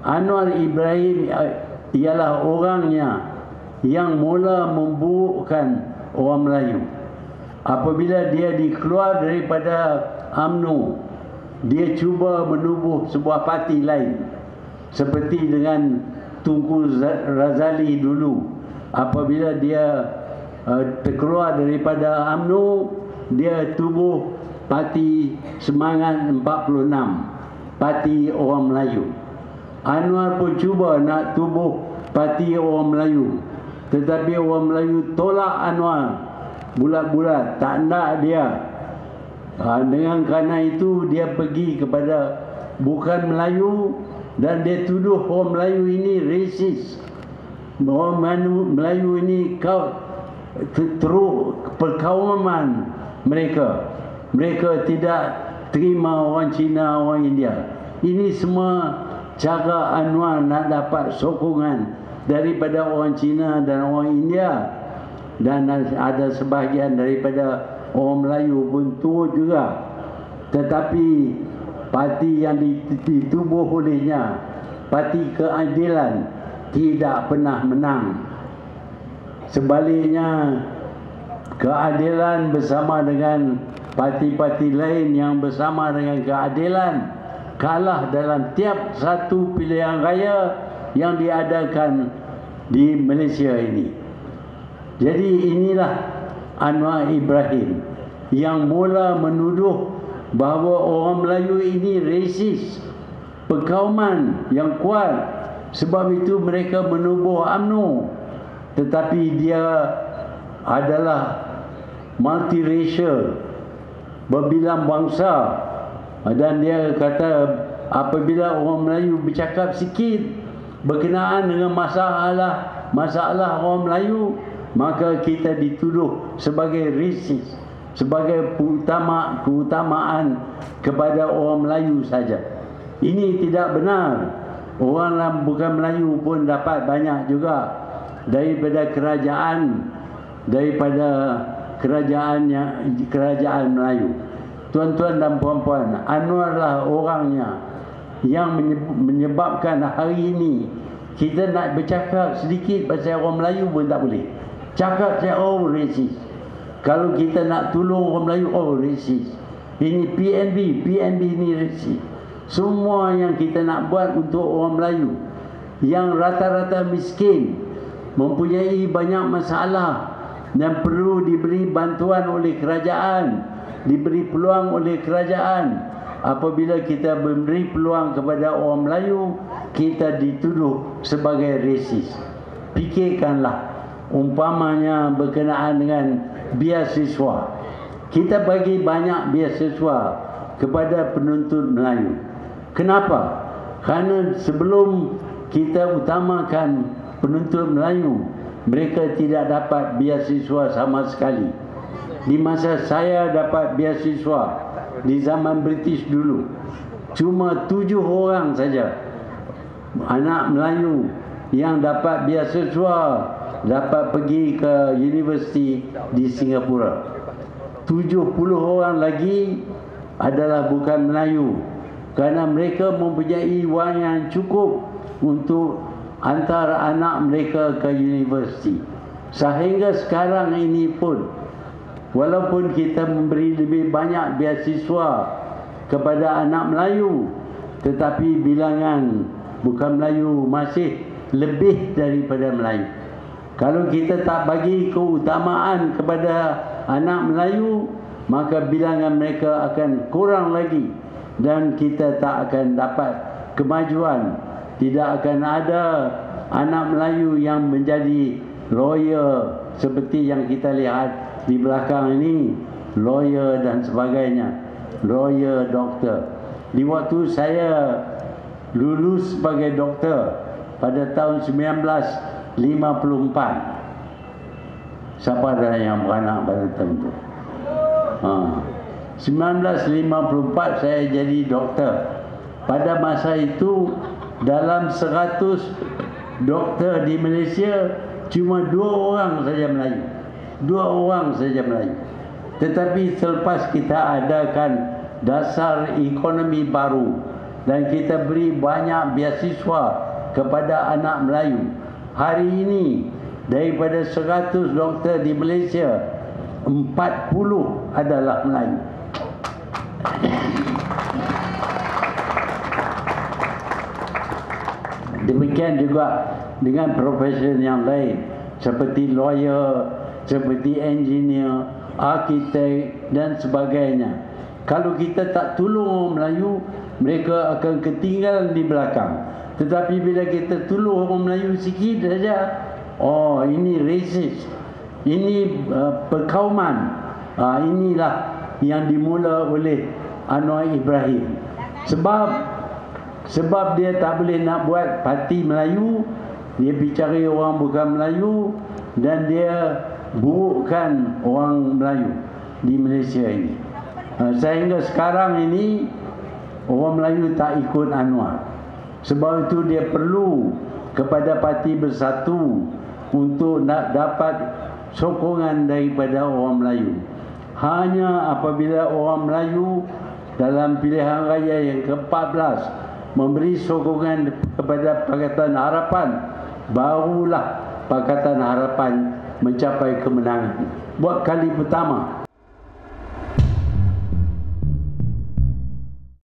Anwar Ibrahim ialah orangnya yang mula memburukkan orang Melayu. Apabila dia dikeluar daripada UMNO, dia cuba menubuh sebuah parti lain, seperti dengan Tunku Razali dulu. Apabila dia terkeluar daripada UMNO, dia tubuh Parti Semangat 46, Parti Orang Melayu. Anwar pun cuba nak tubuh Parti Orang Melayu, tetapi orang Melayu tolak Anwar bulat-bulat, tak nak dia. Dengan kerana itu dia pergi kepada bukan Melayu dan dia tuduh orang Melayu ini racist. Orang Melayu ini teruk perkauman mereka. Mereka tidak terima orang Cina, orang India. Ini semua cara Anwar nak dapat sokongan daripada orang Cina dan orang India, dan ada sebahagian daripada orang Melayu pun turut juga. Tetapi parti yang ditubuh olehnya, Parti Keadilan, tidak pernah menang. Sebaliknya, Keadilan bersama dengan parti-parti lain yang bersama dengan Keadilan kalah dalam tiap satu pilihan raya yang diadakan di Malaysia ini. Jadi inilah Anwar Ibrahim yang mula menuduh bahawa orang Melayu ini racist, perkauman yang kuat. Sebab itu mereka menubuh UMNO. Tetapi dia adalah multiracial, berbilang bangsa, dan dia kata apabila orang Melayu bercakap sikit berkenaan dengan masalah orang Melayu, maka kita dituduh sebagai racist, sebagai keutamaan kepada orang Melayu saja. Ini tidak benar. Orang bukan Melayu pun dapat banyak juga daripada kerajaan Melayu. Tuan-tuan dan puan-puan, Anwarlah orangnya yang menyebabkan hari ini kita nak bercakap sedikit pasal orang Melayu pun tak boleh. Cakap saya racist. Kalau kita nak tolong orang Melayu, racist. Ini PNB ni racist. Semua yang kita nak buat untuk orang Melayu yang rata-rata miskin, mempunyai banyak masalah dan perlu diberi bantuan oleh kerajaan, diberi peluang oleh kerajaan. Apabila kita memberi peluang kepada orang Melayu, kita dituduh sebagai racist. Fikirkanlah, umpamanya berkenaan dengan beasiswa. Kita bagi banyak beasiswa kepada penuntut Melayu. Kenapa? Kerana sebelum kita utamakan penuntut Melayu, mereka tidak dapat beasiswa sama sekali. Di masa saya dapat beasiswa di zaman British dulu, cuma 7 orang saja anak Melayu yang dapat beasiswa, dapat pergi ke universiti di Singapura. 70 orang lagi adalah bukan Melayu, kerana mereka mempunyai wang yang cukup untuk hantar anak mereka ke universiti. Sehingga sekarang ini pun, walaupun kita memberi lebih banyak beasiswa kepada anak Melayu, tetapi bilangan bukan Melayu masih lebih daripada Melayu. Kalau kita tak bagi keutamaan kepada anak Melayu, maka bilangan mereka akan kurang lagi dan kita tak akan dapat kemajuan. Tidak akan ada anak Melayu yang menjadi lawyer seperti yang kita lihat di belakang ini, lawyer dan sebagainya, lawyer, doktor. Di waktu saya lulus sebagai doktor pada tahun 1954, siapa ada yang beranak pada tahun itu? 1954 saya jadi doktor. Pada masa itu dalam 100 doktor di Malaysia cuma 2 orang saja Melayu. 2 orang saja Melayu. Tetapi selepas kita adakan dasar ekonomi baru dan kita beri banyak beasiswa kepada anak Melayu. Hari ini daripada 100 doktor di Malaysia, 40 adalah Melayu. Demikian juga dengan profesi yang lain seperti lawyer, seperti engineer, arkitek dan sebagainya. Kalau kita tak tolong orang Melayu, mereka akan ketinggalan di belakang. Tetapi bila kita tolong orang Melayu sikit saja, oh ini racist, ini perkauman. Inilah yang dimula oleh Anwar Ibrahim. Sebab dia tak boleh nak buat parti Melayu, dia bicara orang bukan Melayu dan dia burukkan orang Melayu di Malaysia ini. Sehingga sekarang ini orang Melayu tak ikut Anwar. Sebab itu dia perlu kepada Parti Bersatu untuk nak dapat sokongan daripada orang Melayu. Hanya apabila orang Melayu dalam pilihan raya yang ke-14 memberi sokongan kepada Pakatan Harapan, barulah Pakatan Harapan mencapai kemenangan. Buat kali pertama